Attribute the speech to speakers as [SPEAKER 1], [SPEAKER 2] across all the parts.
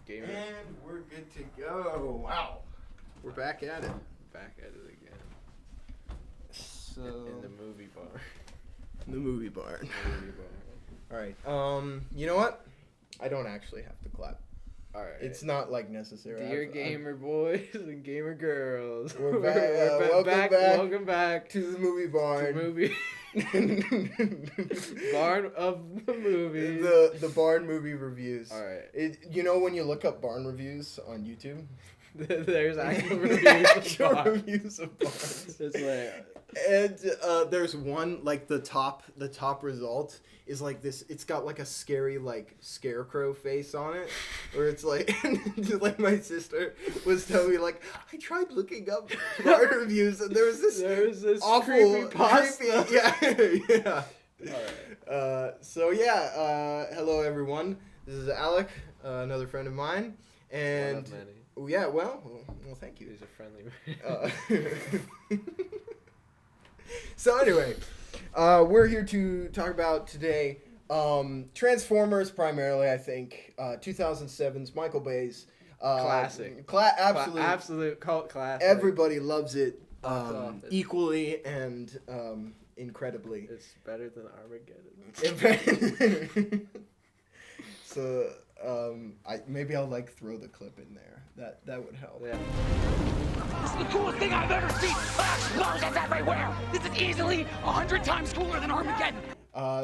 [SPEAKER 1] Gamer.
[SPEAKER 2] And we're good to go. Wow. We're back at it.
[SPEAKER 1] Back at it again.
[SPEAKER 2] So
[SPEAKER 1] In the movie bar.
[SPEAKER 2] the movie barn.
[SPEAKER 1] Movie bar.
[SPEAKER 2] All right. You know what? I don't actually have to clap.
[SPEAKER 1] All right.
[SPEAKER 2] It's not like necessary.
[SPEAKER 1] Dear gamer boys and gamer girls,
[SPEAKER 2] We're back.
[SPEAKER 1] Welcome back
[SPEAKER 2] To the movie barn.
[SPEAKER 1] to movie barn of the movie.
[SPEAKER 2] The barn movie reviews.
[SPEAKER 1] All right.
[SPEAKER 2] You know when you look up barn reviews on YouTube?
[SPEAKER 1] There's actual reviews of barn.
[SPEAKER 2] Reviews of barns.
[SPEAKER 1] It's like,
[SPEAKER 2] And there's one, like the top result is like this. It's got like a scary like scarecrow face on it, where it's like, like my sister was telling me like I tried looking up barn reviews and there was this awful
[SPEAKER 1] creepypasta.
[SPEAKER 2] yeah.
[SPEAKER 1] all right.
[SPEAKER 2] Hello everyone. This is Alec, another friend of mine, and
[SPEAKER 1] One of many.
[SPEAKER 2] yeah, well, thank you.
[SPEAKER 1] He's a friendly man.
[SPEAKER 2] So anyway, we're here to talk about today Transformers primarily, I think. 2007's Michael Bay's
[SPEAKER 1] Classic.
[SPEAKER 2] Absolute
[SPEAKER 1] cult classic.
[SPEAKER 2] Everybody loves it
[SPEAKER 1] Box office.
[SPEAKER 2] equally and incredibly.
[SPEAKER 1] It's better than Armageddon.
[SPEAKER 2] So maybe I'll like throw the clip in there. That would help.
[SPEAKER 1] Yeah.
[SPEAKER 3] This is the coolest thing I've ever seen! Explosions everywhere! This is easily 100 times cooler than Armageddon!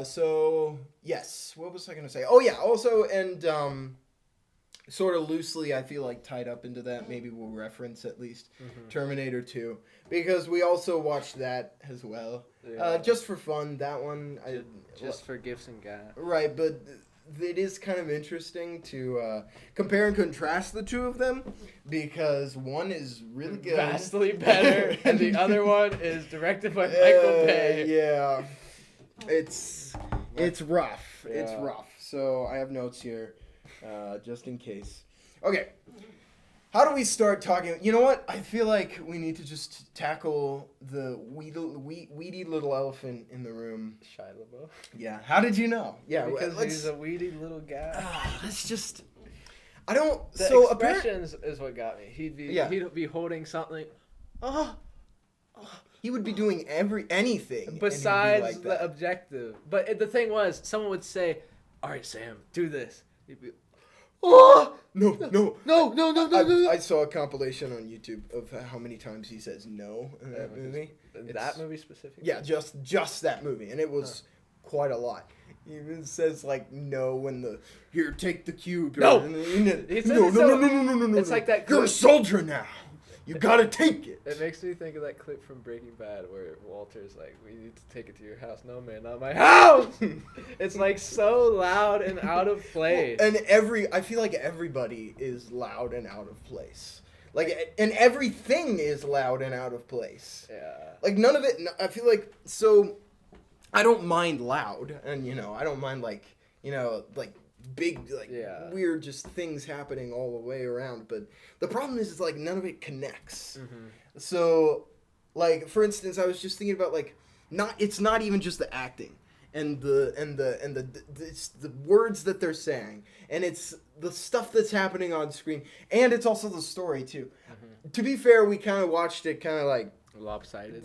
[SPEAKER 2] So, yes, what was I going to say? Oh, yeah, also, and sort of loosely, I feel like tied up into that, maybe we'll reference at least Terminator 2, because we also watched that as well.
[SPEAKER 1] Yeah.
[SPEAKER 2] Just for fun, that one.
[SPEAKER 1] Just for gifts and gas.
[SPEAKER 2] Right, but it is kind of interesting to compare and contrast the two of them, because one is really good.
[SPEAKER 1] Vastly better, and the other one is directed by Michael Bay.
[SPEAKER 2] Yeah. It's rough.
[SPEAKER 1] Yeah.
[SPEAKER 2] It's rough. So I have notes here, just in case. Okay. How do we start talking? You know what? I feel like we need to just tackle the weedy little elephant in the room.
[SPEAKER 1] Shia LaBeouf.
[SPEAKER 2] Yeah. How did you know? Yeah.
[SPEAKER 1] Because he's a weedy little guy.
[SPEAKER 2] Let's just. I don't.
[SPEAKER 1] The
[SPEAKER 2] so
[SPEAKER 1] expressions is what got me. He'd be holding something.
[SPEAKER 2] He would be doing anything
[SPEAKER 1] Besides
[SPEAKER 2] like
[SPEAKER 1] the
[SPEAKER 2] that.
[SPEAKER 1] objective. But the thing was, someone would say, "All right, Sam, do this." He'd be,
[SPEAKER 2] No.
[SPEAKER 1] no.
[SPEAKER 2] I saw a compilation on YouTube of how many times he says no in that movie.
[SPEAKER 1] That movie specifically?
[SPEAKER 2] Yeah, just that movie, and it was quite a lot. He even says like no when here take the cube.
[SPEAKER 1] No!
[SPEAKER 2] No.
[SPEAKER 1] It's like that
[SPEAKER 2] You're a
[SPEAKER 1] clip.
[SPEAKER 2] soldier now. You gotta take it.
[SPEAKER 1] It makes me think of that clip from Breaking Bad where Walter's like, "We need to take it to your house." "No, man, not my house." It's like so loud and out of place.
[SPEAKER 2] And I feel like everybody is loud and out of place. Like, and everything is loud and out of place.
[SPEAKER 1] Yeah.
[SPEAKER 2] Like none of it. I feel like so. I don't mind loud, and I don't mind like big weird just things happening all the way around. But the problem is like none of it connects. So, like for instance, I was just thinking about like it's not even just the acting and it's the words that they're saying, and it's the stuff that's happening on screen, and it's also the story too. To be fair, we kind of watched it kind of like
[SPEAKER 1] Lopsided.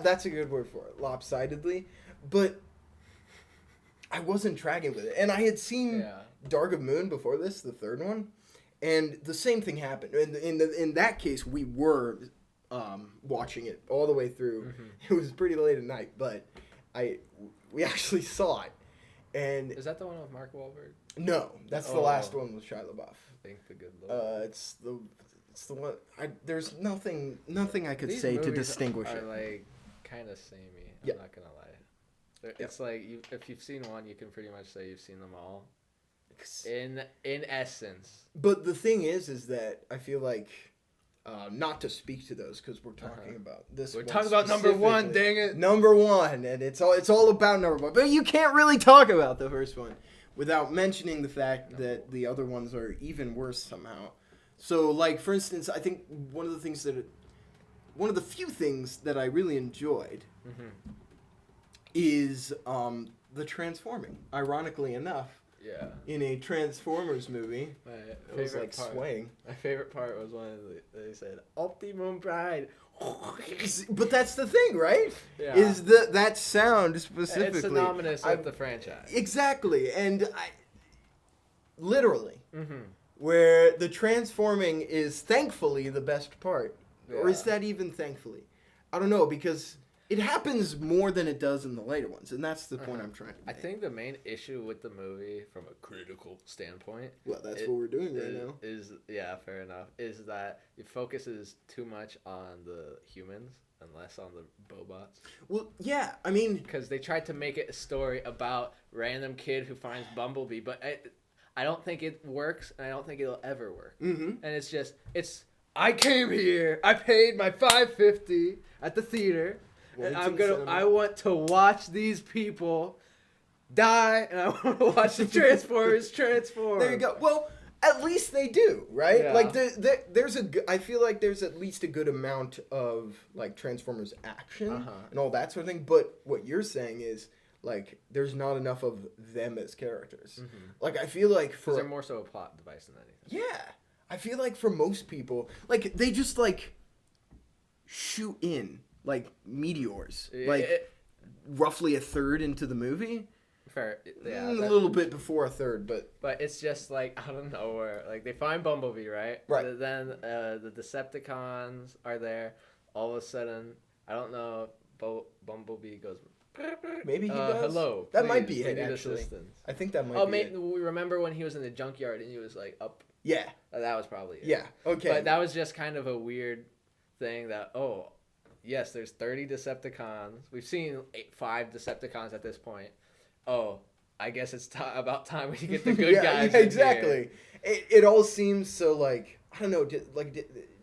[SPEAKER 2] That's a good word for it. Lopsidedly, but I wasn't tracking with it, and I had seen Dark of Moon before this, the third one, and the same thing happened. In that case, we were watching it all the way through. It was pretty late at night, but we actually saw it. And
[SPEAKER 1] is that the one with Mark Wahlberg?
[SPEAKER 2] No, that's the last one with Shia LaBeouf.
[SPEAKER 1] Thank the good Lord.
[SPEAKER 2] It's the one. There's nothing I could
[SPEAKER 1] These
[SPEAKER 2] say to
[SPEAKER 1] movies
[SPEAKER 2] distinguish
[SPEAKER 1] are
[SPEAKER 2] it.
[SPEAKER 1] like kind of samey.
[SPEAKER 2] Yeah.
[SPEAKER 1] I'm not gonna lie. It's like if you've seen one, you can pretty much say you've seen them all. In essence.
[SPEAKER 2] But the thing is that I feel like, not to speak to those because we're talking about this.
[SPEAKER 1] We're
[SPEAKER 2] one
[SPEAKER 1] talking about number one,
[SPEAKER 2] specifically.
[SPEAKER 1] dang it.
[SPEAKER 2] Number one, and it's all about number one. But you can't really talk about the first one without mentioning the fact that the other ones are even worse somehow. So, like for instance, I think one of the few things that I really enjoyed is the transforming. Ironically enough, in a Transformers movie.
[SPEAKER 1] It
[SPEAKER 2] was like swaying.
[SPEAKER 1] My favorite part was when they said Optimum Prime.
[SPEAKER 2] But that's the thing, right?
[SPEAKER 1] Yeah.
[SPEAKER 2] Is that sound specifically?
[SPEAKER 1] It's synonymous with the franchise.
[SPEAKER 2] Exactly, and literally,
[SPEAKER 1] Mm-hmm.
[SPEAKER 2] where the transforming is thankfully the best part, or is that even thankfully? I don't know, because it happens more than it does in the later ones, and that's the point I'm trying to make.
[SPEAKER 1] I think the main issue with the movie, from a critical standpoint,
[SPEAKER 2] well, that's what we're doing right now.
[SPEAKER 1] Is fair enough. Is that it focuses too much on the humans and less on the Bobots.
[SPEAKER 2] Well, yeah, I mean,
[SPEAKER 1] because they tried to make it a story about random kid who finds Bumblebee, but I don't think it works, and I don't think it'll ever work.
[SPEAKER 2] Mm-hmm.
[SPEAKER 1] And I came here, I paid my $5.50 at the theater. And I want to watch these people die, and I want to watch the Transformers transform.
[SPEAKER 2] There you go. Well, at least they do, right?
[SPEAKER 1] Yeah.
[SPEAKER 2] Like I feel like there's at least a good amount of like Transformers action and all that sort of thing. But what you're saying is like there's not enough of them as characters. Mm-hmm. Like I feel like
[SPEAKER 1] they're more so a plot device than anything.
[SPEAKER 2] Yeah, I feel like for most people, like they just like shoot in. Like meteors, roughly a third into the movie.
[SPEAKER 1] Fair, yeah.
[SPEAKER 2] A little bit before a third, but
[SPEAKER 1] it's just like out of nowhere. Like they find Bumblebee, right?
[SPEAKER 2] Right.
[SPEAKER 1] Then the Decepticons are there. All of a sudden, I don't know. Bumblebee goes.
[SPEAKER 2] Maybe he does.
[SPEAKER 1] Hello.
[SPEAKER 2] That
[SPEAKER 1] please,
[SPEAKER 2] might be
[SPEAKER 1] we
[SPEAKER 2] it.
[SPEAKER 1] need
[SPEAKER 2] Actually,
[SPEAKER 1] assistance.
[SPEAKER 2] I think that might be it.
[SPEAKER 1] We remember when he was in the junkyard and he was like up.
[SPEAKER 2] Yeah.
[SPEAKER 1] That was probably it.
[SPEAKER 2] Yeah. Okay.
[SPEAKER 1] But that was just kind of a weird thing that yes, there's 30 Decepticons. We've seen 5 Decepticons at this point. Oh, I guess it's about time we get the good guys.
[SPEAKER 2] Yeah, exactly. It all seems so like I don't know. Do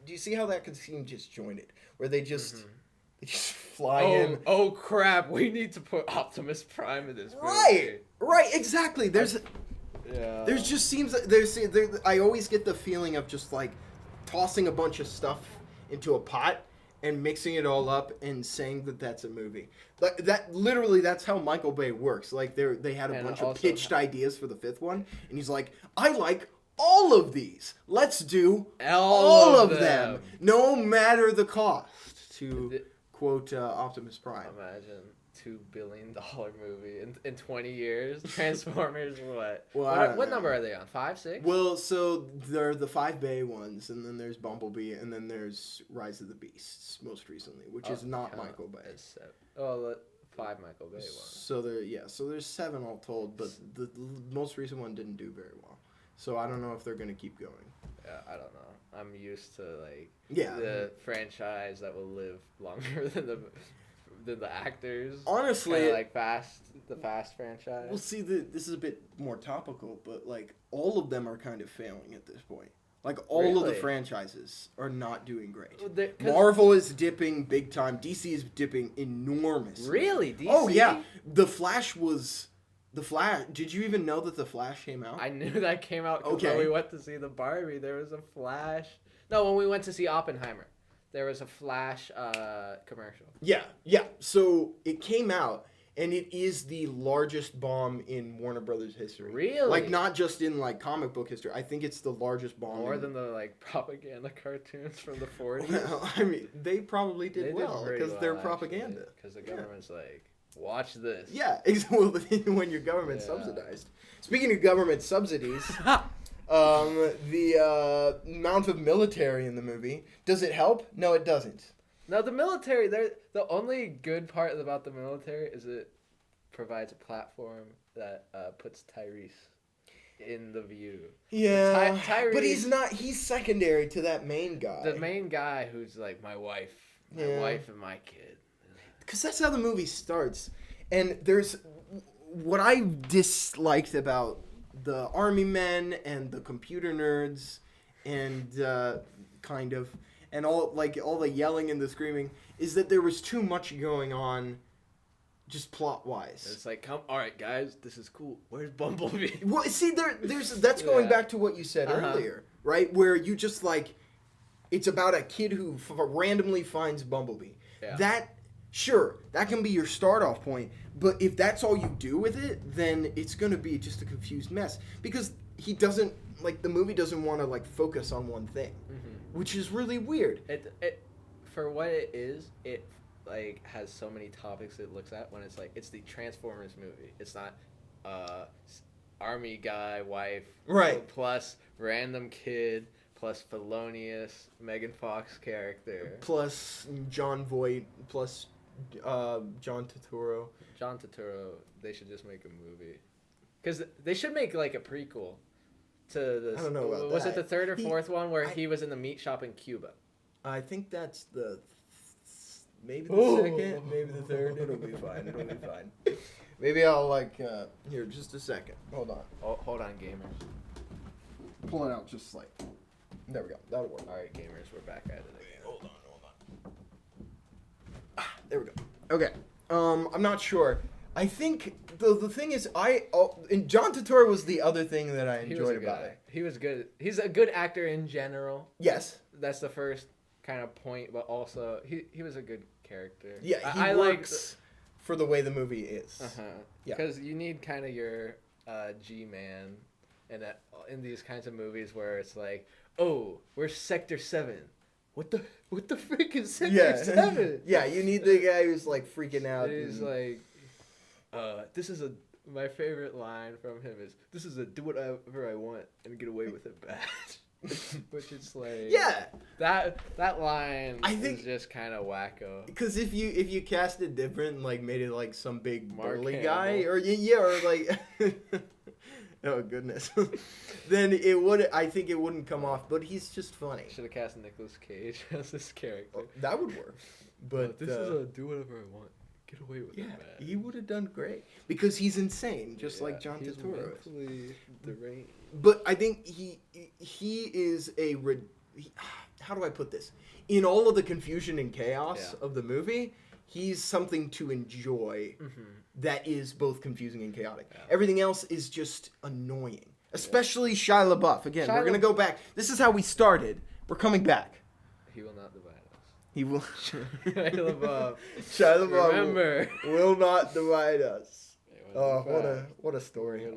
[SPEAKER 2] you see how that could seem disjointed? Where they just they just fly in.
[SPEAKER 1] Oh crap! We need to put Optimus Prime in this
[SPEAKER 2] movie. Right. Exactly. There's just seems like I always get the feeling of just like tossing a bunch of stuff into a pot and mixing it all up and saying that that's a movie. Like that, literally, that's how Michael Bay works. Like they had a bunch of pitched ideas for the 5th one, and he's like, I like all of these. Let's do all of them, no matter the cost. To quote Optimus Prime.
[SPEAKER 1] Imagine $2 billion movie in 20 years. Transformers, what?
[SPEAKER 2] Well,
[SPEAKER 1] what number are they on? 5, 6?
[SPEAKER 2] Well, so they're the 5 Bay ones, and then there's Bumblebee, and then there's Rise of the Beasts most recently, which is not Michael Bay.
[SPEAKER 1] The 5 Michael Bay ones.
[SPEAKER 2] So there's 7 all told, but the most recent one didn't do very well. So I don't know if they're gonna keep going.
[SPEAKER 1] Yeah, I don't know. I'm used to the franchise that will live longer than the actors.
[SPEAKER 2] Honestly,
[SPEAKER 1] like the Fast franchise.
[SPEAKER 2] Well, see, this is a bit more topical, but like all of them are kind of failing at this point. Like all of the franchises are not doing great. Marvel is dipping big time. DC is dipping enormously.
[SPEAKER 1] Really, DC?
[SPEAKER 2] Oh yeah, The Flash. Did you even know that The Flash came out?
[SPEAKER 1] I knew that came out because when we went to see the Barbie, there was a Flash. No, when we went to see Oppenheimer, there was a Flash commercial.
[SPEAKER 2] Yeah. So it came out, and it is the largest bomb in Warner Brothers history.
[SPEAKER 1] Really?
[SPEAKER 2] Like not just in like comic book history. I think it's the largest bomb.
[SPEAKER 1] More than the like propaganda cartoons from the 40s.
[SPEAKER 2] Well, I mean, they probably did well because they're propaganda.
[SPEAKER 1] Because the government's like, watch this.
[SPEAKER 2] Yeah, well, when your government's subsidized. Speaking of government subsidies. The amount of military in the movie, does it help? No, it doesn't.
[SPEAKER 1] No, the military, the only good part about the military is it provides a platform that puts Tyrese in the view.
[SPEAKER 2] Yeah,
[SPEAKER 1] Tyrese,
[SPEAKER 2] but he's secondary to that main guy.
[SPEAKER 1] The main guy who's like my wife and my kid.
[SPEAKER 2] Because that's how the movie starts. And there's what I disliked about the army men and the computer nerds and and all the yelling and the screaming is that there was too much going on just plot wise.
[SPEAKER 1] It's like, all right guys, this is cool. Where's Bumblebee?
[SPEAKER 2] Well, see that's going back to what you said earlier, right? Where you just like it's about a kid who randomly finds Bumblebee. Yeah. That Sure, that can be your start off point, but if that's all you do with it, then it's going to be just a confused mess because he doesn't the movie doesn't want to focus on one thing, which is really weird.
[SPEAKER 1] It for what it is, it has so many topics it looks at when it's the Transformers movie. It's not army guy wife
[SPEAKER 2] right
[SPEAKER 1] plus random kid plus felonious Megan Fox character
[SPEAKER 2] plus John Voight plus John Turturro.
[SPEAKER 1] John Turturro, they should just make a movie. Because they should make a prequel to this.
[SPEAKER 2] I don't know about
[SPEAKER 1] was
[SPEAKER 2] that.
[SPEAKER 1] it the third or fourth one where he was in the meat shop in Cuba?
[SPEAKER 2] I think that's maybe the second, maybe the third. It'll be fine. It'll be fine. Maybe I'll here just a second. Hold on.
[SPEAKER 1] Oh, hold on, gamers.
[SPEAKER 2] Pull it out just there we go. That'll work.
[SPEAKER 1] All right, gamers, we're back at it again.
[SPEAKER 2] Hold on. There we go. Okay. I'm not sure. I think the thing is, and John Turturro was the other thing that I enjoyed about it.
[SPEAKER 1] He was good. He's a good actor in general.
[SPEAKER 2] Yes.
[SPEAKER 1] That's the first kind of point, but also he was a good character.
[SPEAKER 2] Yeah, he works for the way the movie is.
[SPEAKER 1] Yeah. Because you need kind of your G-man in these kinds of movies where it's oh, we're Sector 7. What the frick is Sector 7?
[SPEAKER 2] Yeah, you need the guy who's freaking out.
[SPEAKER 1] He's this is my favorite line from him is, this is a do whatever I want and get away with it badge. Which is that line I think is just kind of wacko.
[SPEAKER 2] Because if you cast it different, made it some big burly
[SPEAKER 1] Campbell.
[SPEAKER 2] guy, or oh goodness, then I think it wouldn't come off. But he's just funny.
[SPEAKER 1] Should have cast Nicolas Cage as this character.
[SPEAKER 2] That would work. But
[SPEAKER 1] this is a do whatever I want. Get away with it, man.
[SPEAKER 2] He would have done great because he's insane, just like John Turturro is.
[SPEAKER 1] Mentally deranged.
[SPEAKER 2] But I think he is how do I put this? In all of the confusion and chaos of the movie, he's something to enjoy that is both confusing and chaotic. Yeah. Everything else is just annoying, especially Shia LaBeouf. Again, we're gonna go back. This is how we started. We're coming back.
[SPEAKER 1] He will not divide us.
[SPEAKER 2] He will.
[SPEAKER 1] Shia LaBeouf.
[SPEAKER 2] Shia LaBeouf
[SPEAKER 1] Remember.
[SPEAKER 2] will not divide us. Oh, what a story.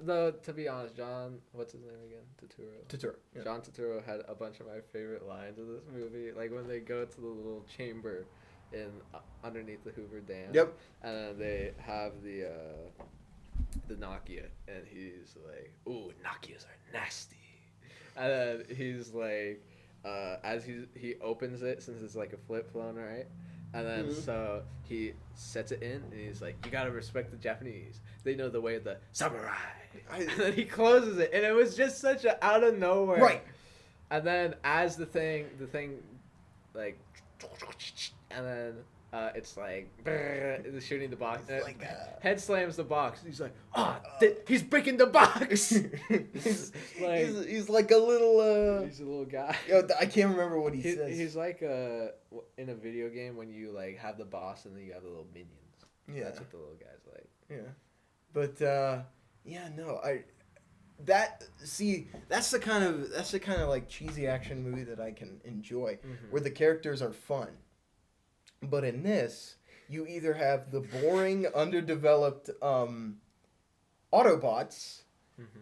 [SPEAKER 1] Though to be honest, John, what's his name again?
[SPEAKER 2] Turturro. Yeah.
[SPEAKER 1] John Turturro had a bunch of my favorite lines of this movie, when they go to the little chamber underneath the Hoover Dam.
[SPEAKER 2] Yep. And
[SPEAKER 1] then they have the Nokia, and he's like, "Ooh, Nokias are nasty." And then he's like, as he opens it, since it's a flip phone, right? And then so he sets it in, and he's like, "You gotta respect the Japanese. They know the way of the samurai." And then he closes it, and it was just such a out of nowhere.
[SPEAKER 2] Right.
[SPEAKER 1] And then as the thing, and then it's brrr, shooting the box. Head slams the box. He's like, he's breaking the box.
[SPEAKER 2] he's like a little.
[SPEAKER 1] He's a little guy.
[SPEAKER 2] I can't remember what he says.
[SPEAKER 1] He's like in a video game when you have the boss and then you have the little minions. Yeah, that's what the little guy's like.
[SPEAKER 2] Yeah, but that's the kind of cheesy action movie that I can enjoy, where the characters are fun. But in this, you either have the boring, underdeveloped Autobots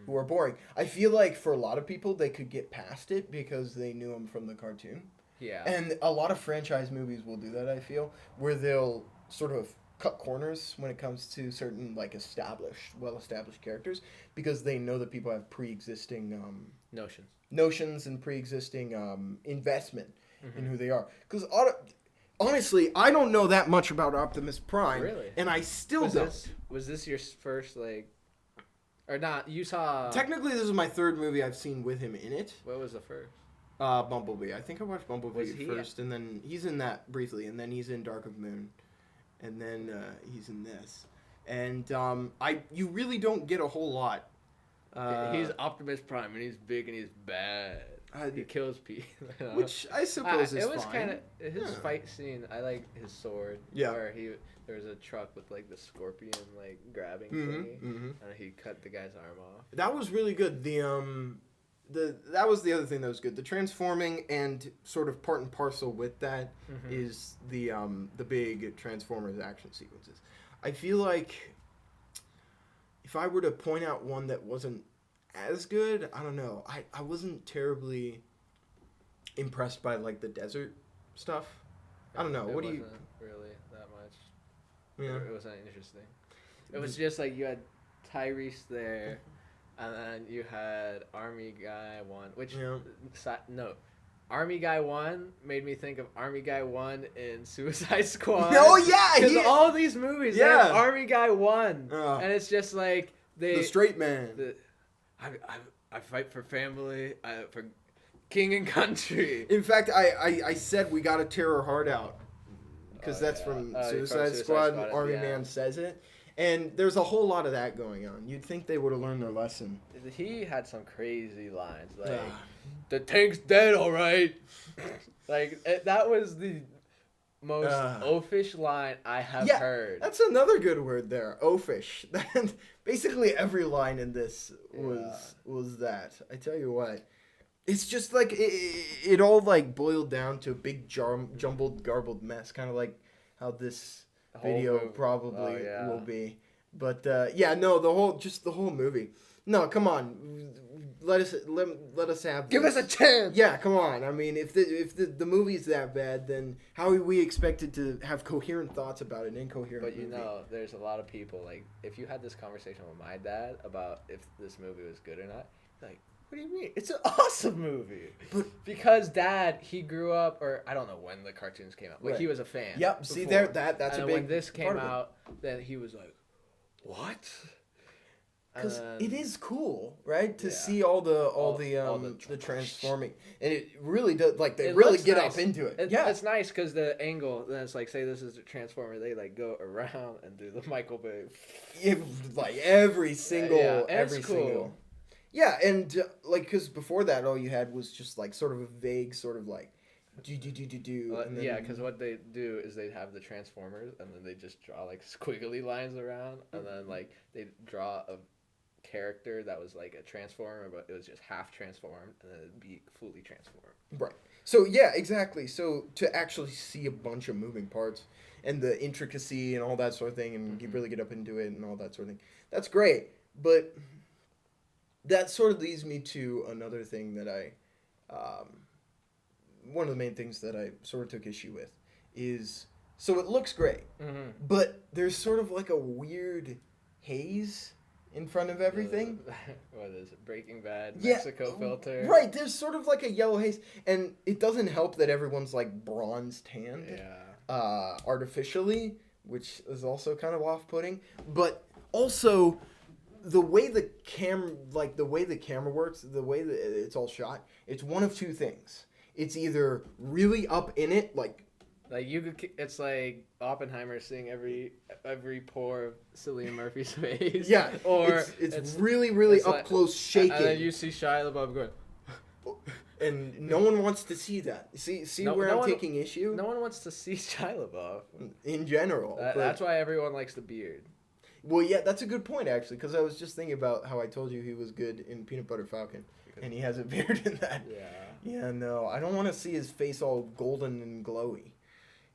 [SPEAKER 2] who are boring. I feel like for a lot of people, they could get past it because they knew them from the cartoon.
[SPEAKER 1] Yeah.
[SPEAKER 2] And a lot of franchise movies will do that, I feel, where they'll sort of cut corners when it comes to certain well-established characters because they know that people have pre-existing notions and pre-existing investment in who they are. Because honestly, I don't know that much about Optimus Prime.
[SPEAKER 1] Really?
[SPEAKER 2] And I still don't.
[SPEAKER 1] Was this your first, or not? You saw...
[SPEAKER 2] Technically, this is my third movie I've seen with him in it.
[SPEAKER 1] What was the first?
[SPEAKER 2] Bumblebee. I think I watched Bumblebee first, and then he's in that briefly, and then he's in Dark of the Moon, and then he's in this. And you really don't get a whole lot.
[SPEAKER 1] He's Optimus Prime, and he's big, and he's bad. He kills people.
[SPEAKER 2] Which I suppose is fine.
[SPEAKER 1] It was kind of his fight scene. I like his sword.
[SPEAKER 2] Yeah.
[SPEAKER 1] Where there was a truck with the scorpion grabbing thingy, and he cut the guy's arm off.
[SPEAKER 2] That was really good. that was the other thing that was good. The transforming and sort of part and parcel with that is the big Transformers action sequences. I feel like if I were to point out one that wasn't as good, I don't know. I wasn't terribly impressed by like the desert stuff. I don't know. What do you?
[SPEAKER 1] Really that much.
[SPEAKER 2] Yeah.
[SPEAKER 1] It wasn't interesting. It was just like you had Tyrese there, and then you had Army Guy 1, which no. Army Guy 1 made me think of Army Guy 1 in Suicide Squad.
[SPEAKER 2] Oh yeah,
[SPEAKER 1] because all these movies, they have Army Guy 1, and it's just like the
[SPEAKER 2] straight man.
[SPEAKER 1] I fight for family, for king and country.
[SPEAKER 2] In fact, I said we gotta tear her heart out because that's from Suicide Squad. And Army Man says it, and there's a whole lot of that going on. You'd think they would have learned their lesson.
[SPEAKER 1] He had some crazy lines like. The tank's dead, all right. That was the most oafish line I have heard.
[SPEAKER 2] That's another good word there, oafish. Basically every line in this was that. I tell you what, it's just like it all like boiled down to a big jumbled, garbled mess, kind of like how this video probably will be. But the whole movie. No, come on. Let us have.
[SPEAKER 1] Give us a chance.
[SPEAKER 2] Yeah, come on. I mean, if the movie's that bad, then how are we expected to have coherent thoughts about an incoherent movie?
[SPEAKER 1] But you know, there's a lot of people like if you had this conversation with my dad about if this movie was good or not, like, what do you mean? It's an awesome movie. But because Dad, he grew up, or I don't know when the cartoons came out, but he was a fan.
[SPEAKER 2] Yep.
[SPEAKER 1] Before.
[SPEAKER 2] See there, that's
[SPEAKER 1] and
[SPEAKER 2] a big.
[SPEAKER 1] When this came out, then he was like, "What?"
[SPEAKER 2] Because it is cool, right? To see all the transforming, and it really does. Like they really get up into it.
[SPEAKER 1] It's nice because the angle. Then it's like, say this is a transformer. They like go around and do the Michael Bay.
[SPEAKER 2] Like every single.
[SPEAKER 1] Single.
[SPEAKER 2] Yeah, and like because before that, all you had was just like sort of a vague sort of like. Do.
[SPEAKER 1] Because what they do is they have the Transformers, and then they just draw like squiggly lines around, and then like they draw a character that was like a transformer, but it was just half transformed, and then it'd be fully transformed.
[SPEAKER 2] Right. So yeah, exactly. So to actually see a bunch of moving parts and the intricacy and all that sort of thing, and you really get up into it and all that sort of thing, that's great. But that sort of leads me to another thing that one of the main things that I sort of took issue with is, so it looks great, but there's sort of like a weird haze in front of everything.
[SPEAKER 1] What is it? Breaking Bad Mexico filter.
[SPEAKER 2] Right, there's sort of like a yellow haze, and it doesn't help that everyone's like bronze tanned artificially, which is also kind of off-putting. But also the way the camera works, the way that it's all shot, it's one of two things. It's either really up in it, like
[SPEAKER 1] you could. It's like Oppenheimer seeing every pore of Cillian Murphy's face.
[SPEAKER 2] Yeah,
[SPEAKER 1] or
[SPEAKER 2] it's really, really up close shaking.
[SPEAKER 1] And then you see Shia LaBeouf going.
[SPEAKER 2] And no one wants to see that. See where I'm taking issue?
[SPEAKER 1] No one wants to see Shia LaBeouf.
[SPEAKER 2] In general.
[SPEAKER 1] That's why everyone likes the beard.
[SPEAKER 2] Well, yeah, that's a good point, actually, because I was just thinking about how I told you he was good in Peanut Butter Falcon, and he has a beard in that.
[SPEAKER 1] Yeah.
[SPEAKER 2] Yeah, no, I don't want to see his face all golden and glowy.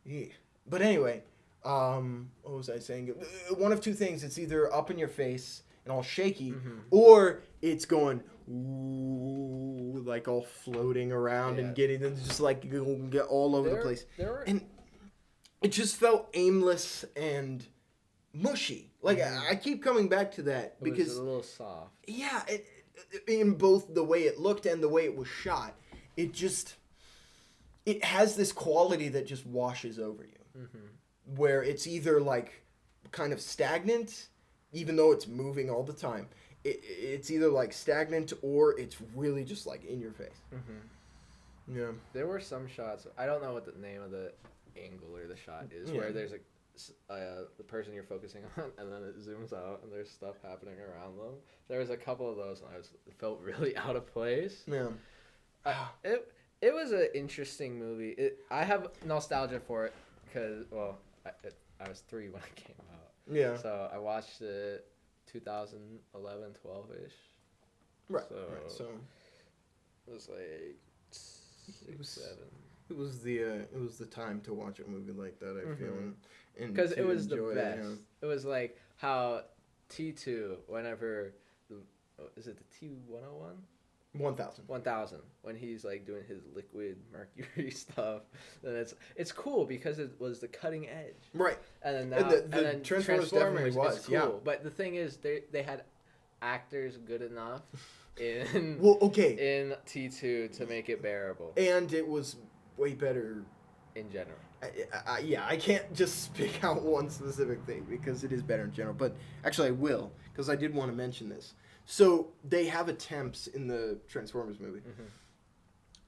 [SPEAKER 2] Yeah. But anyway, what was I saying? One of two things. It's either up in your face and all shaky, or it's going ooh, like all floating around and getting just like get all over the place. And it just felt aimless and mushy. Like I keep coming back to that because
[SPEAKER 1] it was a little soft.
[SPEAKER 2] Yeah, in both the way it looked and the way it was shot, it has this quality that just washes over you, where it's either like kind of stagnant, even though it's moving all the time. It's either like stagnant or it's really just like in your face. Yeah.
[SPEAKER 1] There were some shots. I don't know what the name of the angle or the shot is, where there's the person you're focusing on, and then it zooms out and there's stuff happening around them. There was a couple of those, and it felt really out of place.
[SPEAKER 2] Yeah.
[SPEAKER 1] It was an interesting movie. I have nostalgia for it because, well, I was 3 when it came out.
[SPEAKER 2] Yeah.
[SPEAKER 1] So I watched it 2011, 12-ish.
[SPEAKER 2] Right.
[SPEAKER 1] So was like 7.
[SPEAKER 2] It was the time to watch a movie like that. I feel, and
[SPEAKER 1] because it was the best.
[SPEAKER 2] It,
[SPEAKER 1] It was like how T2 whenever is it the T101? 1000 when he's like doing his liquid mercury stuff, then it's cool because it was the cutting edge,
[SPEAKER 2] right?
[SPEAKER 1] And then
[SPEAKER 2] now, and then Transformers was
[SPEAKER 1] cool.
[SPEAKER 2] Yeah,
[SPEAKER 1] but the thing is they had actors good enough in in T2 to make it bearable,
[SPEAKER 2] and it was way better
[SPEAKER 1] in general.
[SPEAKER 2] I can't just pick out one specific thing because it is better in general, but actually I will, because I did want to mention this. So they have attempts in the Transformers movie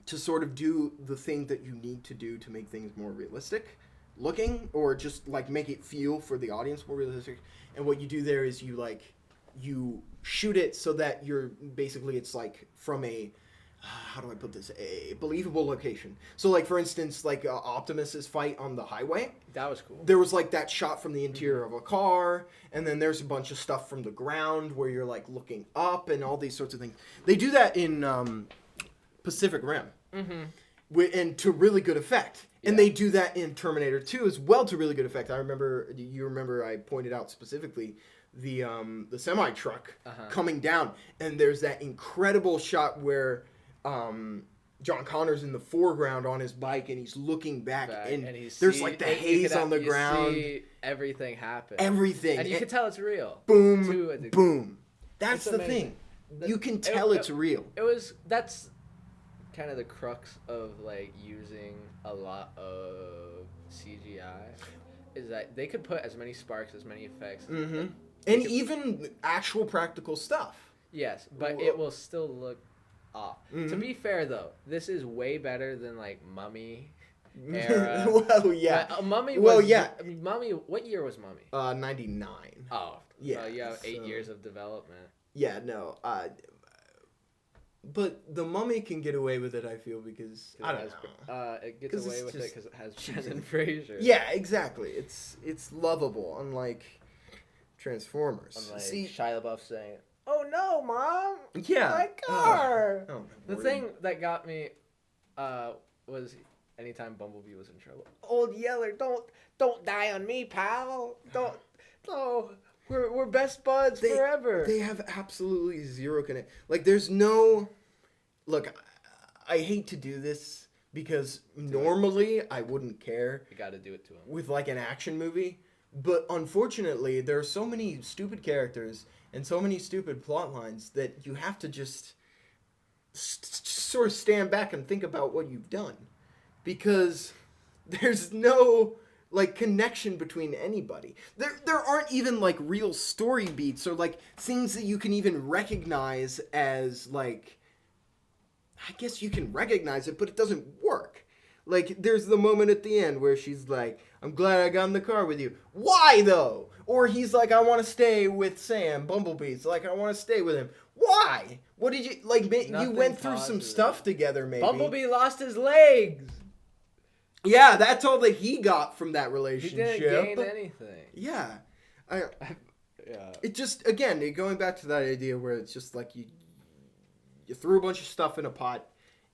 [SPEAKER 2] to sort of do the thing that you need to do to make things more realistic looking, or just like make it feel for the audience more realistic. And what you do there is you shoot it so that you're basically, it's like from a, how do I put this, a believable location. So like, for instance, like Optimus's fight on the highway.
[SPEAKER 1] That was cool.
[SPEAKER 2] There was like that shot from the interior of a car, and then there's a bunch of stuff from the ground where you're like looking up and all these sorts of things. They do that in Pacific Rim, and to really good effect. Yeah. And they do that in Terminator 2 as well to really good effect. You remember I pointed out specifically the semi truck coming down, and there's that incredible shot where John Connor's in the foreground on his bike, and he's looking back and there's like the haze on the ground.
[SPEAKER 1] See everything happen.
[SPEAKER 2] Everything.
[SPEAKER 1] And you can tell it's real.
[SPEAKER 2] Boom, boom. That's the thing. You can tell it's real.
[SPEAKER 1] That's kind of the crux of like using a lot of CGI, is that they could put as many sparks, as many effects.
[SPEAKER 2] And even actual practical stuff.
[SPEAKER 1] Yes, but it will still look off. To be fair, though, this is way better than like Mummy era.
[SPEAKER 2] Well, yeah.
[SPEAKER 1] Mummy was, Mummy. What year was Mummy?
[SPEAKER 2] 99.
[SPEAKER 1] Oh,
[SPEAKER 2] yeah.
[SPEAKER 1] You have 8 years of development.
[SPEAKER 2] Yeah, no. But the Mummy can get away with it, I feel, because I don't know.
[SPEAKER 1] It gets away with it because it has Brendan Fraser.
[SPEAKER 2] Yeah, exactly. It's lovable, unlike Transformers.
[SPEAKER 1] Unlike Shia LaBeouf saying, "Oh no, Mom!
[SPEAKER 2] Yeah,
[SPEAKER 1] my car!" The
[SPEAKER 2] Lord.
[SPEAKER 1] thing that got me was anytime Bumblebee was in trouble. Old Yeller, don't die on me, pal. Don't. We're best buds forever.
[SPEAKER 2] They have absolutely zero connect. Like, there's no. Look, I hate to do this because normally I wouldn't care.
[SPEAKER 1] You got to do it to him
[SPEAKER 2] with like an action movie, but unfortunately there are so many stupid characters and so many stupid plot lines that you have to just sort of stand back and think about what you've done, because there's no like connection between anybody. There aren't even like real story beats or like things that you can even recognize as like, I guess you can recognize it, but it doesn't work. Like, there's the moment at the end where she's like, "I'm glad I got in the car with you." Why, though? Or he's like, "I want to stay with Sam." Bumblebee's like, "I want to stay with him." Why? What did you, like, you went through some stuff together, maybe.
[SPEAKER 1] Bumblebee lost his legs.
[SPEAKER 2] Yeah, that's all that he got from that relationship.
[SPEAKER 1] He didn't gain anything.
[SPEAKER 2] Yeah.
[SPEAKER 1] Yeah.
[SPEAKER 2] It just, again, going back to that idea where it's just like you threw a bunch of stuff in a pot.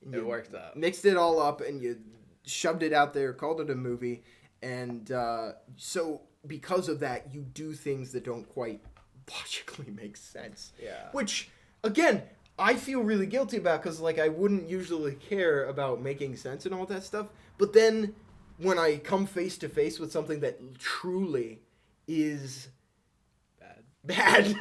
[SPEAKER 2] And
[SPEAKER 1] it worked out.
[SPEAKER 2] Mixed it all up and you shoved it out there, called it a movie. And so because of that, you do things that don't quite logically make sense.
[SPEAKER 1] Yeah.
[SPEAKER 2] Which, again, I feel really guilty about because, like, I wouldn't usually care about making sense and all that stuff. But then when I come face to face with something that truly is bad,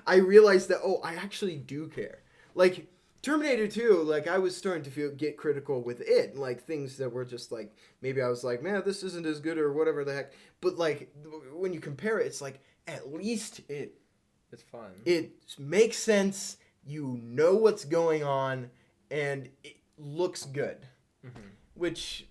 [SPEAKER 2] I realize that, I actually do care. Like, Terminator 2, like, I was starting to get critical with it. Like, things that were just, like, maybe I was like, man, this isn't as good or whatever the heck. But, like, when you compare it, it's like, at least
[SPEAKER 1] it's fun.
[SPEAKER 2] It makes sense. You know what's going on, and it looks good. Mm-hmm. Which...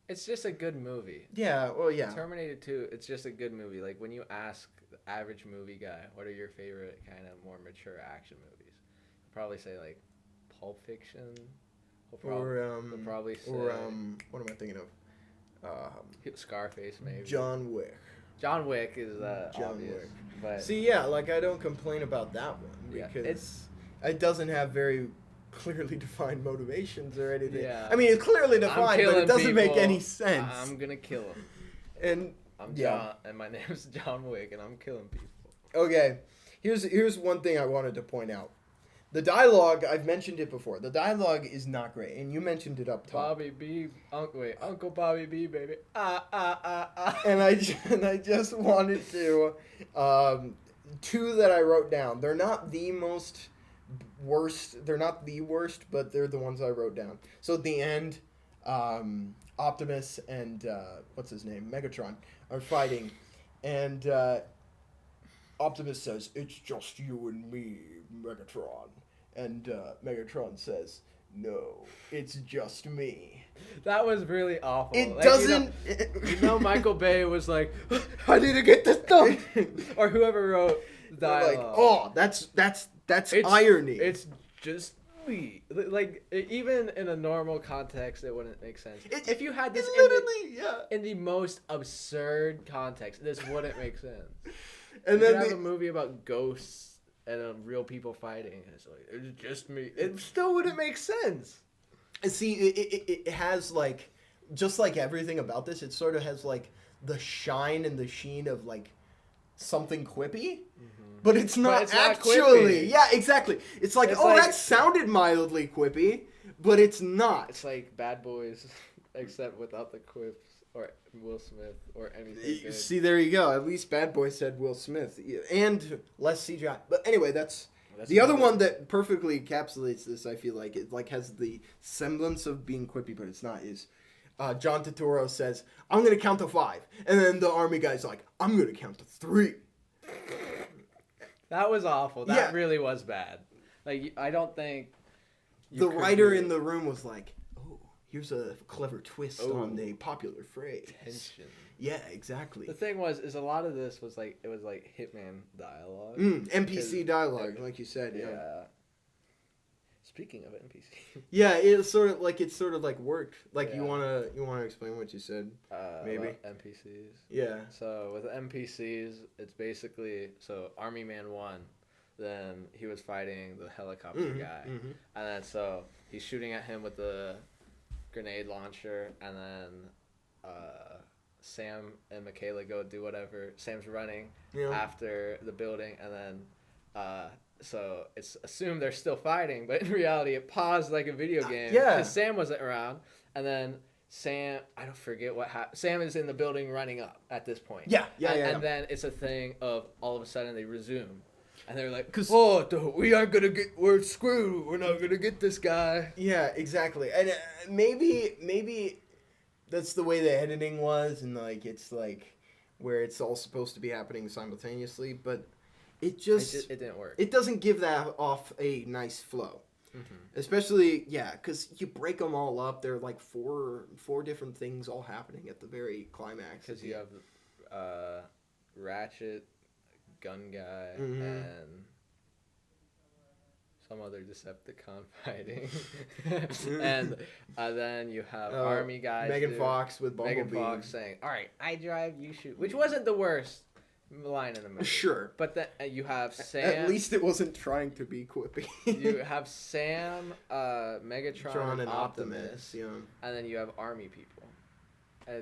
[SPEAKER 1] it's just a good movie.
[SPEAKER 2] Yeah, well, yeah.
[SPEAKER 1] Terminator 2, it's just a good movie. Like, when you ask the average movie guy, what are your favorite kind of more mature action movies? He'll probably say, like, Pulp Fiction. He'll probably say...
[SPEAKER 2] what am I thinking of?
[SPEAKER 1] Scarface, maybe.
[SPEAKER 2] John Wick.
[SPEAKER 1] John Wick is obvious. But
[SPEAKER 2] see, yeah, like, I don't complain about that one because it doesn't have very clearly defined motivations or anything.
[SPEAKER 1] Yeah.
[SPEAKER 2] I mean, it's clearly defined, but it doesn't make any sense.
[SPEAKER 1] I'm gonna kill him.
[SPEAKER 2] And
[SPEAKER 1] I'm John, and my name's John Wick, and I'm killing people.
[SPEAKER 2] Okay, here's one thing I wanted to point out. The dialogue, I've mentioned it before. The dialogue is not great, and you mentioned it up top.
[SPEAKER 1] Bobby B, Uncle Bobby B, baby.
[SPEAKER 2] And I just wanted to, two that I wrote down. They're not the worst. They're not the worst, but they're the ones I wrote down. So at the end, Optimus and what's his name, Megatron, are fighting, and Optimus says, "It's just you and me, Megatron." And Megatron says, "No, it's just me."
[SPEAKER 1] That was really awful.
[SPEAKER 2] It doesn't...
[SPEAKER 1] You know, Michael Bay was like, "I need to get this done." Or whoever wrote the dialogue.
[SPEAKER 2] Like, oh, that's irony.
[SPEAKER 1] It's just me. Like, even in a normal context, it wouldn't make sense. If you had this in the most absurd context, this wouldn't make sense. And then you have a movie about ghosts and real people fighting. It's like, it's just me. It still wouldn't make sense.
[SPEAKER 2] See, it has, like, just like everything about this, it sort of has, like, the shine and the sheen of, like, something quippy. But it's not actually. Yeah, exactly. It's like, that sounded mildly quippy, but it's not.
[SPEAKER 1] It's like Bad Boys, except without the quips. Or Will Smith, or anything good.
[SPEAKER 2] See, there you go. At least Bad Boy said Will Smith. And less CGI. But anyway, that's the other one that perfectly encapsulates this, I feel like. It like has the semblance of being quippy, but it's not. Is John Turturro says, "I'm going to count to 5." And then the army guy's like, "I'm going to count to 3."
[SPEAKER 1] That was awful. That really was bad. Like, I don't think...
[SPEAKER 2] The writer in the room was like, here's a clever twist on the popular phrase.
[SPEAKER 1] Tension.
[SPEAKER 2] Yeah, exactly.
[SPEAKER 1] The thing was, a lot of this was like, it was like Hitman dialogue.
[SPEAKER 2] NPC dialogue, like you said, yeah.
[SPEAKER 1] Speaking of NPC.
[SPEAKER 2] Yeah, it's sort of like worked. Like, you wanna explain what you said? Maybe.
[SPEAKER 1] NPCs.
[SPEAKER 2] Yeah.
[SPEAKER 1] So with NPCs, it's basically, so Army Man 1, then he was fighting the helicopter guy. And then so he's shooting at him with the grenade launcher, and then Sam and Michaela go do whatever. Sam's running after the building, and then so it's assumed they're still fighting, but in reality it paused like a video game because Sam wasn't around, and then Sam, I don't forget what happened. Sam is in the building running up at this point. And then it's a thing of all of a sudden they resume. And they're like, we're screwed. We're not going to get this guy.
[SPEAKER 2] Yeah, exactly. And maybe that's the way the editing was. And, like, it's, like, where it's all supposed to be happening simultaneously. But it
[SPEAKER 1] didn't work.
[SPEAKER 2] It doesn't give that off a nice flow. Especially, because you break them all up. There are, like, four different things all happening at the very climax.
[SPEAKER 1] Because you have Ratchet, gun guy, and some other Decepticon fighting. And then you have army guys.
[SPEAKER 2] Megan Fox with Bumblebee.
[SPEAKER 1] Megan Fox saying, "All right, I drive, you shoot," which wasn't the worst line in the movie.
[SPEAKER 2] Sure.
[SPEAKER 1] But then you have Sam.
[SPEAKER 2] At least it wasn't trying to be quippy.
[SPEAKER 1] You have Sam, Megatron, and Optimus.
[SPEAKER 2] Yeah.
[SPEAKER 1] And then you have army people. And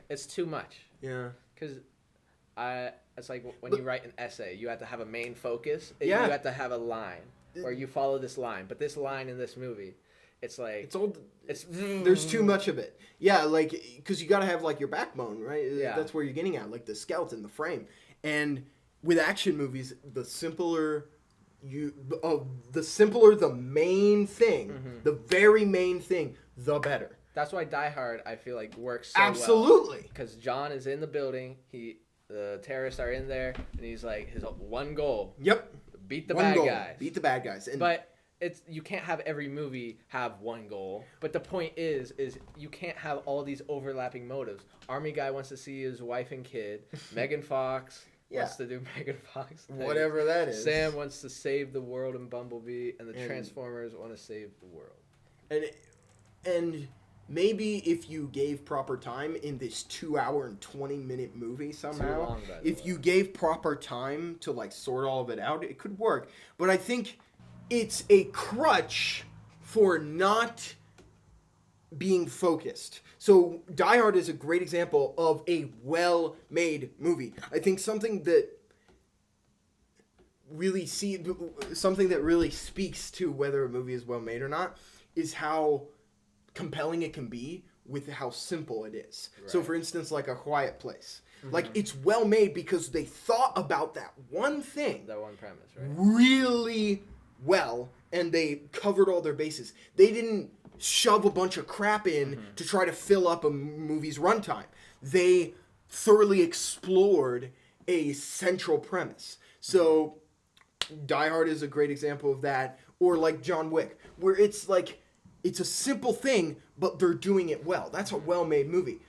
[SPEAKER 1] it's too much.
[SPEAKER 2] Yeah.
[SPEAKER 1] Because it's like when you write an essay, you have to have a main focus.
[SPEAKER 2] Yeah.
[SPEAKER 1] You have to have a line, or you follow this line. But this line in this movie, it's like
[SPEAKER 2] there's too much of it. Yeah, like because you got to have like your backbone, right?
[SPEAKER 1] Yeah.
[SPEAKER 2] That's where you're getting at, like the skeleton, the frame. And with action movies, the simpler the main thing, the very main thing, the better.
[SPEAKER 1] That's why Die Hard, I feel like, works so
[SPEAKER 2] Absolutely.
[SPEAKER 1] Because John is in the building. The terrorists are in there, and he's like, his one goal.
[SPEAKER 2] Yep.
[SPEAKER 1] Beat the bad guys.
[SPEAKER 2] Beat the bad guys.
[SPEAKER 1] But you can't have every movie have one goal. But the point is you can't have all these overlapping motives. Army guy wants to see his wife and kid. Megan Fox wants to do Megan Fox things.
[SPEAKER 2] Whatever that is.
[SPEAKER 1] Sam wants to save the world in Bumblebee, and the Transformers want to save the world.
[SPEAKER 2] And maybe if you gave proper time in this 2-hour and 20-minute movie somehow,
[SPEAKER 1] long,
[SPEAKER 2] if you gave proper time to like sort all of it out, it could work. But I think it's a crutch for not being focused. So Die Hard is a great example of a well-made movie. I think something that really speaks to whether a movie is well made or not is how compelling it can be with how simple it is. Right. So for instance, like A Quiet Place. Mm-hmm. Like, it's well made because they thought about that one thing.
[SPEAKER 1] That one premise, right?
[SPEAKER 2] Really well, and they covered all their bases. They didn't shove a bunch of crap in to try to fill up a movie's runtime. They thoroughly explored a central premise. So Die Hard is a great example of that. Or like John Wick, where it's like, it's a simple thing, but they're doing it well. That's a well-made movie.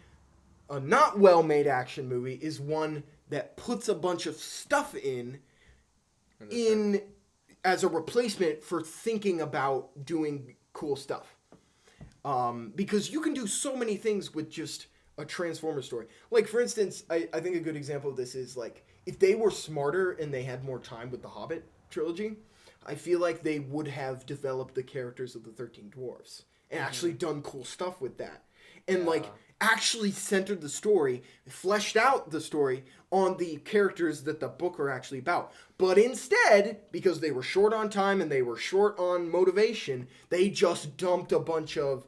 [SPEAKER 2] A not well-made action movie is one that puts a bunch of stuff in as a replacement for thinking about doing cool stuff. Because you can do so many things with just a Transformers story. Like, for instance, I think a good example of this is, like, if they were smarter and they had more time with the Hobbit trilogy, I feel like they would have developed the characters of the 13 Dwarfs and actually done cool stuff with that. And, actually centered the story, fleshed out the story on the characters that the book are actually about. But instead, because they were short on time and they were short on motivation, they just dumped a bunch of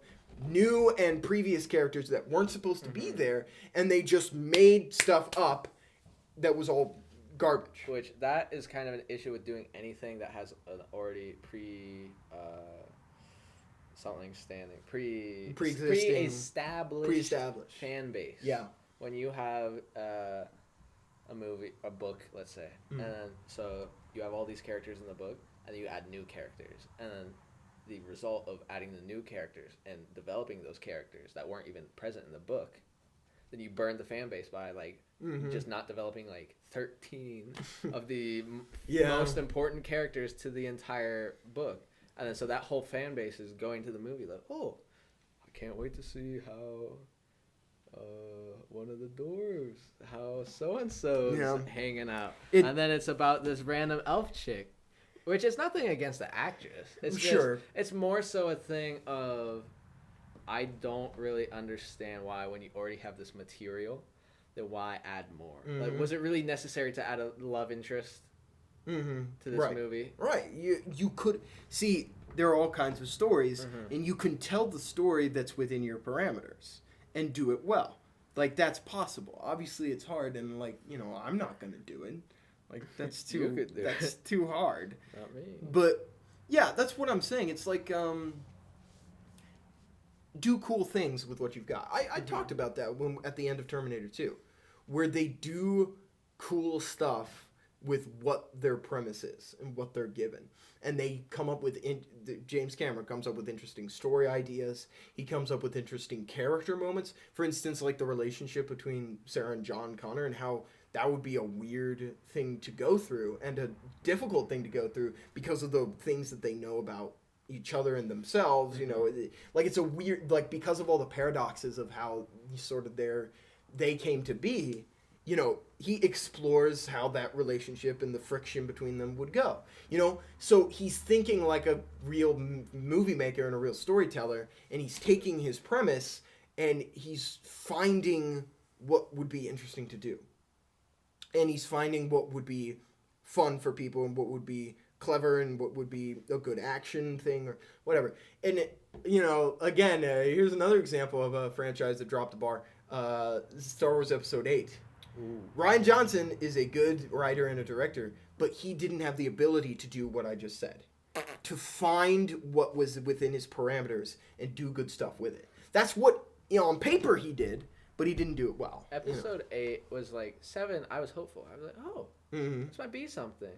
[SPEAKER 2] new and previous characters that weren't supposed to be there, and they just made stuff up that was all garbage.
[SPEAKER 1] Which, that is kind of an issue with doing anything that has an already pre-established fan base.
[SPEAKER 2] Yeah.
[SPEAKER 1] When you have a book, let's say, and then so you have all these characters in the book, and then you add new characters, and then the result of adding the new characters and developing those characters that weren't even present in the book, then you burn the fan base by just not developing 13 of the most important characters to the entire book. And then so that whole fan base is going to the movie like, oh, I can't wait to see how one of the dwarves, how so-and-so's hanging out. And then it's about this random elf chick, which is nothing against the actress. It's just, it's more so a thing of, I don't really understand why, when you already have this material, then why add more? Like, was it really necessary to add a love interest to this movie?
[SPEAKER 2] Right. You could see, there are all kinds of stories, and you can tell the story that's within your parameters and do it well. Like, that's possible. Obviously, it's hard, and I'm not gonna do it. Like, that's too hard.
[SPEAKER 1] Not me.
[SPEAKER 2] But yeah, that's what I'm saying. It's like, do cool things with what you've got. I talked about that at the end of Terminator 2, where they do cool stuff with what their premise is and what they're given. And they come up with, James Cameron comes up with interesting story ideas. He comes up with interesting character moments. For instance, like the relationship between Sarah and John Connor, and how that would be a weird thing to go through and a difficult thing to go through because of the things that they know about each other and themselves. It's a weird, because of all the paradoxes of how sort of they came to be. He explores how that relationship and the friction between them would go. So he's thinking like a real movie maker and a real storyteller, and he's taking his premise and he's finding what would be interesting to do. And he's finding what would be fun for people and what would be clever and what would be a good action thing or whatever. And, again, here's another example of a franchise that dropped the bar. Star Wars Episode 8. Ooh. Rian Johnson is a good writer and a director, but he didn't have the ability to do what I just said. To find what was within his parameters and do good stuff with it. That's what, on paper he did, but he didn't do it well.
[SPEAKER 1] Episode 8 was 7, I was hopeful. I was like, oh, this might be something.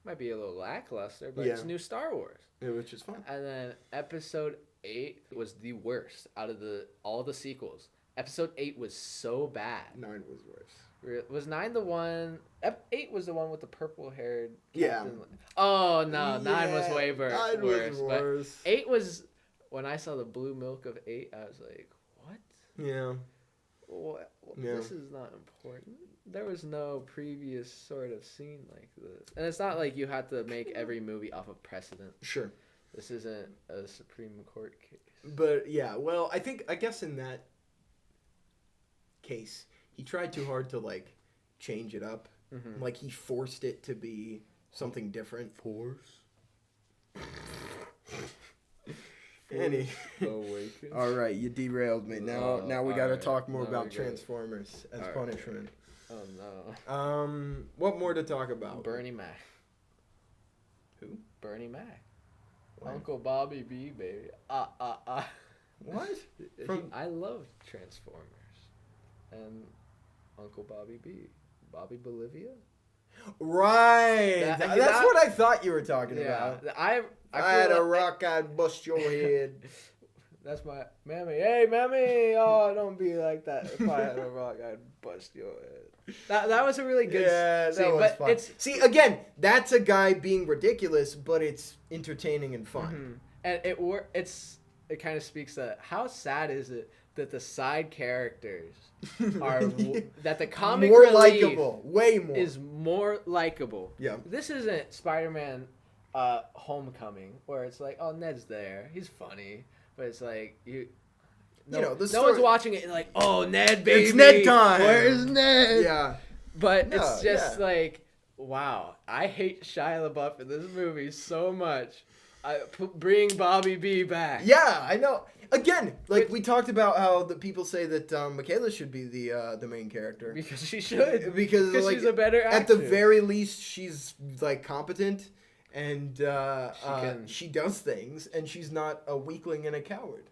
[SPEAKER 1] Might be a little lackluster, but it's new Star Wars.
[SPEAKER 2] Yeah, which is fun.
[SPEAKER 1] And then Episode 8 was the worst out of all the sequels. Episode 8 was so bad.
[SPEAKER 2] 9 was worse.
[SPEAKER 1] Was 9 the one? 8 was the one with the purple-haired
[SPEAKER 2] captain.
[SPEAKER 1] Yeah. Oh, no. 9 was way worse.
[SPEAKER 2] 9 was worse.
[SPEAKER 1] But 8 was... When I saw the blue milk of 8, I was like, what?
[SPEAKER 2] Yeah.
[SPEAKER 1] What? This is not important. There was no previous sort of scene like this. And it's not like you had to make every movie off of precedent.
[SPEAKER 2] Sure.
[SPEAKER 1] This isn't a Supreme Court case.
[SPEAKER 2] But yeah, well, I guess in that case, he tried too hard to like change it up. Mm-hmm. Like he forced it to be something different.
[SPEAKER 1] Force.
[SPEAKER 2] All right, you derailed me. Now we got to talk more about Transformers as punishment.
[SPEAKER 1] Oh no.
[SPEAKER 2] What more to talk about?
[SPEAKER 1] Bernie Mac.
[SPEAKER 2] Who?
[SPEAKER 1] Bernie Mac. What? Uncle Bobby B, baby.
[SPEAKER 2] What?
[SPEAKER 1] I love Transformers. And Uncle Bobby B. Bobby Bolivia?
[SPEAKER 2] Right. That's what I thought you were talking about.
[SPEAKER 1] I
[SPEAKER 2] had a rock, I'd bust your head.
[SPEAKER 1] That's my mammy. Hey, mammy! Oh, don't be like that. If I had a rock, I'd bust your head. That was a really good scene.
[SPEAKER 2] Was
[SPEAKER 1] but
[SPEAKER 2] fun. See, again, that's a guy being ridiculous, but it's entertaining and fun.
[SPEAKER 1] Mm-hmm. And it kind of speaks to how sad is it that the side characters are that the comic
[SPEAKER 2] more
[SPEAKER 1] relief
[SPEAKER 2] likable, way more
[SPEAKER 1] is more likable.
[SPEAKER 2] Yeah, this
[SPEAKER 1] isn't Spider-Man Homecoming where it's like, oh, Ned's there, he's funny, but it's like no one's watching it like, oh, Ned, baby,
[SPEAKER 2] it's Ned time.
[SPEAKER 1] Where's Ned?
[SPEAKER 2] Yeah,
[SPEAKER 1] but it's just like, wow, I hate Shia LaBeouf in this movie so much. Bring Bobby B back.
[SPEAKER 2] Yeah, I know. Again, like we talked about how the people say that Michaela should be the main character
[SPEAKER 1] because she should
[SPEAKER 2] because like,
[SPEAKER 1] she's a better actor.
[SPEAKER 2] At the very least, she's like competent and she does things and she's not a weakling and a coward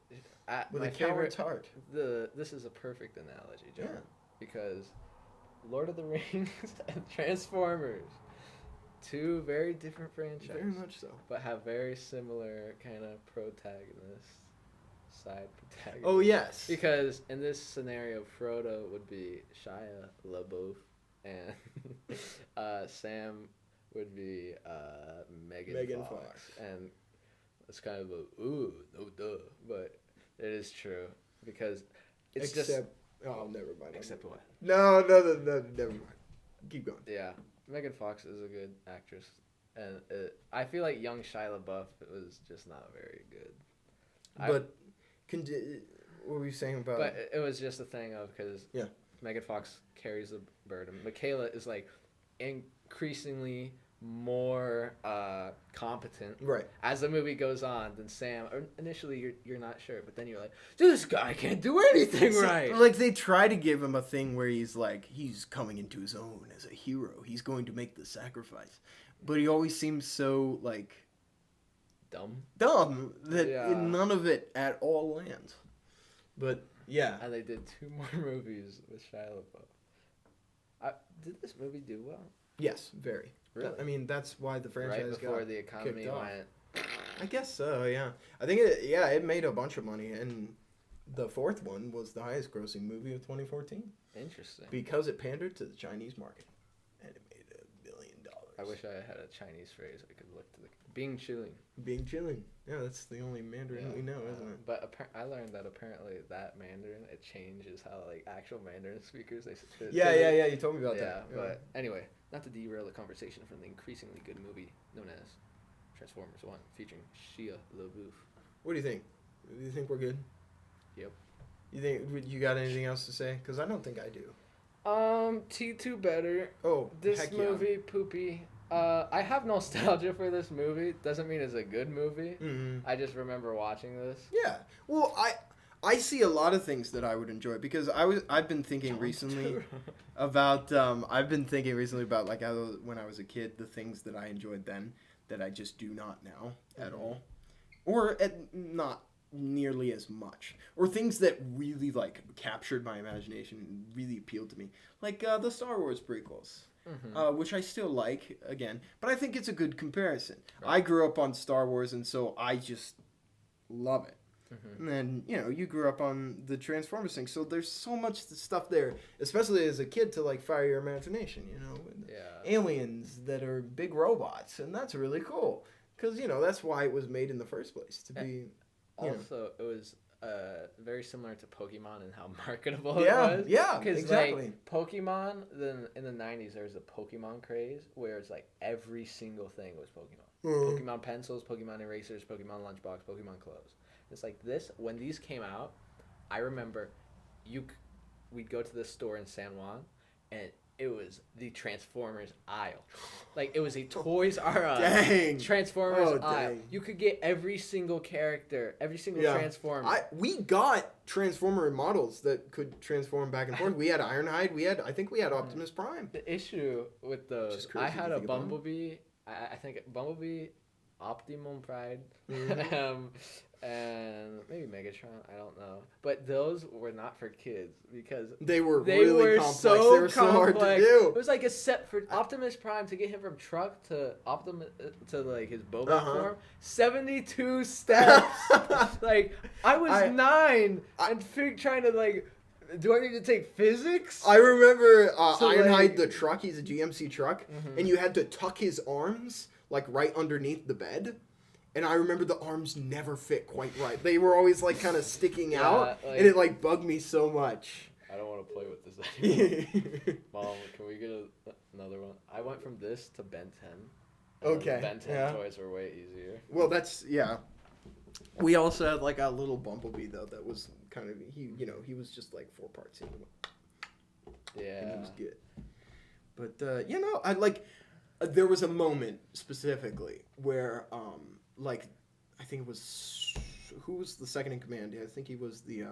[SPEAKER 2] with a coward's heart.
[SPEAKER 1] This is a perfect analogy, John, because Lord of the Rings and Transformers. Two very different franchises.
[SPEAKER 2] Very much so.
[SPEAKER 1] But have very similar kind of protagonists, side protagonists.
[SPEAKER 2] Oh, yes.
[SPEAKER 1] Because in this scenario, Frodo would be Shia LaBeouf, and Sam would be Megan Fox. And it's kind of no duh, but it is true. Because it's
[SPEAKER 2] oh, never mind.
[SPEAKER 1] Except what?
[SPEAKER 2] No, never mind. Keep going.
[SPEAKER 1] Yeah. Megan Fox is a good actress, and I feel like young Shia LaBeouf was just not very good.
[SPEAKER 2] But what were you saying about?
[SPEAKER 1] But it was just a thing of because Megan Fox carries the burden. Michaela is like increasingly more competent as the movie goes on than Sam. Or initially, you're not sure, but then you're like, this guy can't do anything right.
[SPEAKER 2] Like they try to give him a thing where he's like he's coming into his own as a hero. He's going to make the sacrifice, but he always seems so like dumb that none of it at all lands. But yeah,
[SPEAKER 1] and they did 2 more movies with Shia LaBeouf. Did this movie do well?
[SPEAKER 2] Yes, very.
[SPEAKER 1] Really?
[SPEAKER 2] I mean, that's why the franchise
[SPEAKER 1] right before
[SPEAKER 2] got
[SPEAKER 1] the economy went.
[SPEAKER 2] I guess so. Yeah, I think it made a bunch of money, and the 4th one was the highest-grossing movie of 2014.
[SPEAKER 1] Interesting.
[SPEAKER 2] Because it pandered to the Chinese market, and it made $1 billion.
[SPEAKER 1] I wish I had a Chinese phrase I could look to the Bing chilling.
[SPEAKER 2] Bing chilling. Yeah, that's the only Mandarin we know, isn't it?
[SPEAKER 1] But I learned that apparently that Mandarin, it changes how like actual Mandarin speakers they.
[SPEAKER 2] Yeah. You told me about that.
[SPEAKER 1] Yeah, but anyway, not to derail the conversation from the increasingly good movie known as Transformers 1, featuring Shia LaBeouf.
[SPEAKER 2] What do you think? Do you think we're good?
[SPEAKER 1] Yep.
[SPEAKER 2] You think you got anything else to say? Because I don't think I do.
[SPEAKER 1] T2 better.
[SPEAKER 2] Oh,
[SPEAKER 1] this movie poopy. I have nostalgia for this movie. Doesn't mean it's a good movie.
[SPEAKER 2] Mm-hmm.
[SPEAKER 1] I just remember watching this.
[SPEAKER 2] Yeah. Well, I see a lot of things that I would enjoy because I've been thinking recently about like when I was a kid, the things that I enjoyed then that I just do not now at all, or not nearly as much, or things that really like captured my imagination and really appealed to me, like the Star Wars prequels. Mm-hmm. Which I still like, again. But I think it's a good comparison. Right. I grew up on Star Wars, and so I just love it. Mm-hmm. And then, you grew up on the Transformers thing, so there's so much stuff there, especially as a kid, to, like, fire your imagination, aliens that are big robots, and that's really cool. Because, that's why it was made in the first place, to be...
[SPEAKER 1] Also, it was... very similar to Pokemon and how marketable it was.
[SPEAKER 2] Yeah,
[SPEAKER 1] because
[SPEAKER 2] exactly.
[SPEAKER 1] Like Pokemon, then in the 90s there was a Pokemon craze where it's like every single thing was Pokemon. Pokemon pencils, Pokemon erasers, Pokemon lunchbox, Pokemon clothes. It's like this. When these came out, I remember we'd go to the store in San Juan, and it was the Transformers aisle. Like, it was a Toys R Us Transformers aisle. You could get every single character, every single Transformer.
[SPEAKER 2] We got Transformer models that could transform back and forth. We had Ironhide. I think we had Optimus Prime.
[SPEAKER 1] The issue with those, I had a Bumblebee. I think Bumblebee, Optimum Pride, and maybe Megatron. I don't know, but those were not for kids because they were really complex. They were so hard to do. It was like a set for Optimus Prime to get him from truck to Optimus to like his Boba form. 72 steps. Like, I was 9 and trying to like. Do I need to take physics?
[SPEAKER 2] I remember Ironhide the truck. He's a GMC truck, and you had to tuck his arms like right underneath the bed. And I remember the arms never fit quite right. They were always like kind of sticking out, like, and it like bugged me so much.
[SPEAKER 1] I don't want to play with this anymore. Mom, can we get another one? I went from this to Ben 10.
[SPEAKER 2] Okay.
[SPEAKER 1] Ben 10 toys were way easier.
[SPEAKER 2] Well, we also had like a little Bumblebee though that was kind of he was just like 4 parts in.
[SPEAKER 1] Yeah.
[SPEAKER 2] And he was good. But I like there was a moment specifically where like I think it was who was the second in command? I think he was the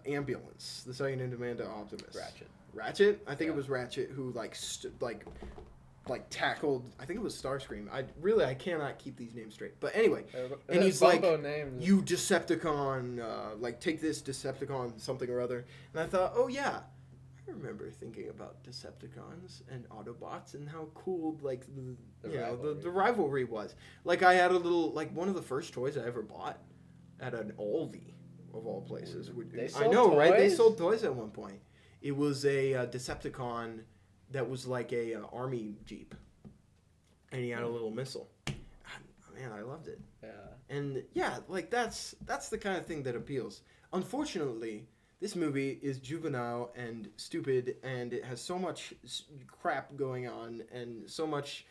[SPEAKER 2] ambulance, the second in command to Optimus. Ratchet? I think it was Ratchet who tackled. I think it was Starscream. I cannot keep these names straight. But anyway, and he's like, names. "You Decepticon, take this Decepticon something or other." And I thought, oh yeah, I remember thinking about Decepticons and Autobots and how cool the rivalry was. Like, I had a little one of the first toys I ever bought at an Aldi of all places. I know, toys? Right? They sold toys at one point. It was a Decepticon that was like a army jeep, and he had a little missile. Man, I loved it.
[SPEAKER 1] Yeah.
[SPEAKER 2] And that's the kind of thing that appeals. Unfortunately, this movie is juvenile and stupid, and it has so much crap going on and so much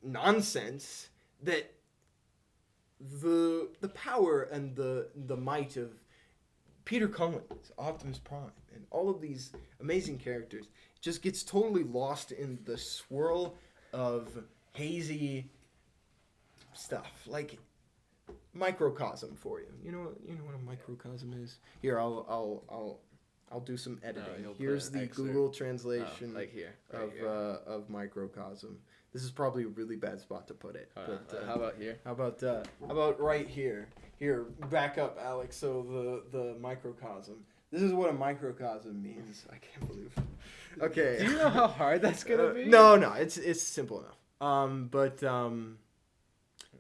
[SPEAKER 2] nonsense that the power and the might of Peter Cullens, Optimus Prime, and all of these amazing characters just gets totally lost in the swirl of hazy stuff. Like, microcosm for you. You know what a microcosm is? Here, I'll do some editing. Here's the Google translation of microcosm. This is probably a really bad spot to put it. But
[SPEAKER 1] how about here?
[SPEAKER 2] How about right here? Here, back up, Alex. So the microcosm. This is what a microcosm means. I can't believe it. Okay.
[SPEAKER 1] Do you know how hard that's gonna be?
[SPEAKER 2] No, it's simple enough.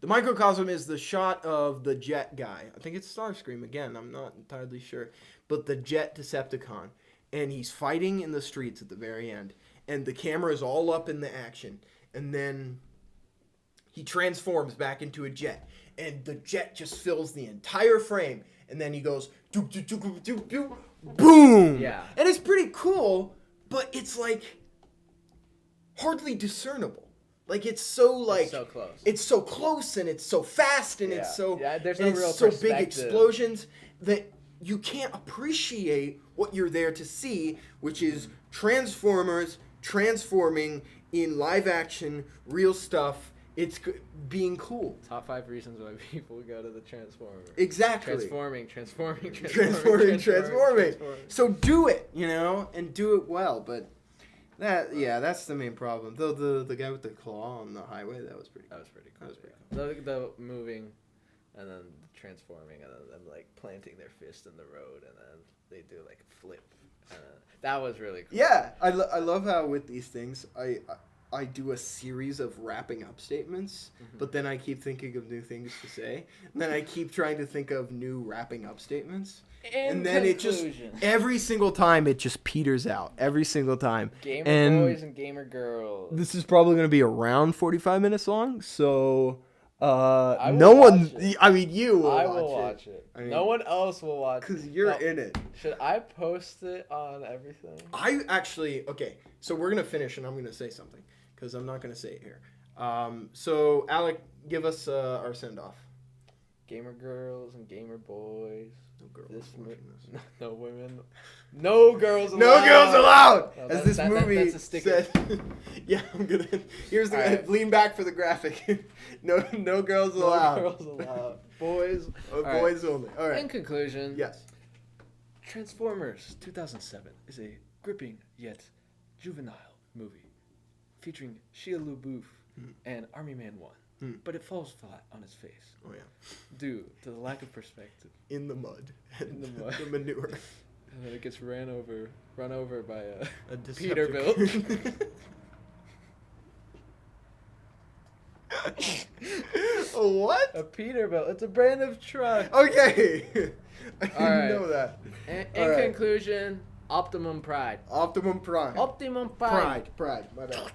[SPEAKER 2] The microcosm is the shot of the jet guy. I think it's Starscream again. I'm not entirely sure, but the jet Decepticon, and he's fighting in the streets at the very end, and the camera is all up in the action, and then he transforms back into a jet, and the jet just fills the entire frame, and then he goes boom.
[SPEAKER 1] Yeah.
[SPEAKER 2] And it's pretty cool, but it's like hardly discernible. Like, it's so
[SPEAKER 1] close.
[SPEAKER 2] It's so close, and it's so fast, and it's so
[SPEAKER 1] there's no real
[SPEAKER 2] so big explosions that you can't appreciate what you're there to see, which is Transformers transforming in live action, real stuff. It's being cool.
[SPEAKER 1] Top 5 reasons why people go to the Transformers.
[SPEAKER 2] Exactly.
[SPEAKER 1] Transforming.
[SPEAKER 2] So do it, and do it well. But that's the main problem. Though the guy with the claw on the highway, that was pretty cool.
[SPEAKER 1] The moving, and then transforming, and then them like planting their fist in the road, and then they do like a flip. That was really cool.
[SPEAKER 2] Yeah, I love how with these things I do a series of wrapping up statements, but then I keep thinking of new things to say, and then I keep trying to think of new wrapping up statements. And then every single time it just peters out. Every single time.
[SPEAKER 1] Gamer boys and gamer girls.
[SPEAKER 2] This is probably going to be around 45 minutes long, so you will
[SPEAKER 1] watch it. I mean, no one else will watch it.
[SPEAKER 2] Because you're in it.
[SPEAKER 1] Should I post it on everything?
[SPEAKER 2] Okay, so we're going to finish and I'm going to say something, because I'm not going to say it here. So Alec, give us our send off.
[SPEAKER 1] Gamer girls and gamer boys.
[SPEAKER 2] No girls.
[SPEAKER 1] No women. No girls allowed.
[SPEAKER 2] No girls allowed.
[SPEAKER 1] No,
[SPEAKER 2] As this movie
[SPEAKER 1] that's a sticker.
[SPEAKER 2] said. Yeah, I'm gonna. Here's the
[SPEAKER 1] Right.
[SPEAKER 2] lean back for the graphic. No girls allowed.
[SPEAKER 1] No girls allowed. Boys.
[SPEAKER 2] Boys only. All right.
[SPEAKER 1] In conclusion.
[SPEAKER 2] Yes.
[SPEAKER 1] Transformers 2007 is a gripping yet juvenile movie featuring Shia LaBeouf and Army Man 1. But it falls flat on its face.
[SPEAKER 2] Oh yeah.
[SPEAKER 1] Due to the lack of perspective.
[SPEAKER 2] In the mud.
[SPEAKER 1] In the mud.
[SPEAKER 2] The manure.
[SPEAKER 1] And then it gets run over by a
[SPEAKER 2] Peterbilt. A what?
[SPEAKER 1] A Peterbilt. It's a brand of truck.
[SPEAKER 2] Okay. I didn't
[SPEAKER 1] right.
[SPEAKER 2] know that.
[SPEAKER 1] In
[SPEAKER 2] All right.
[SPEAKER 1] conclusion, Optimum Pride.
[SPEAKER 2] Optimum Prime.
[SPEAKER 1] Optimum Pride.
[SPEAKER 2] Pride. My bad.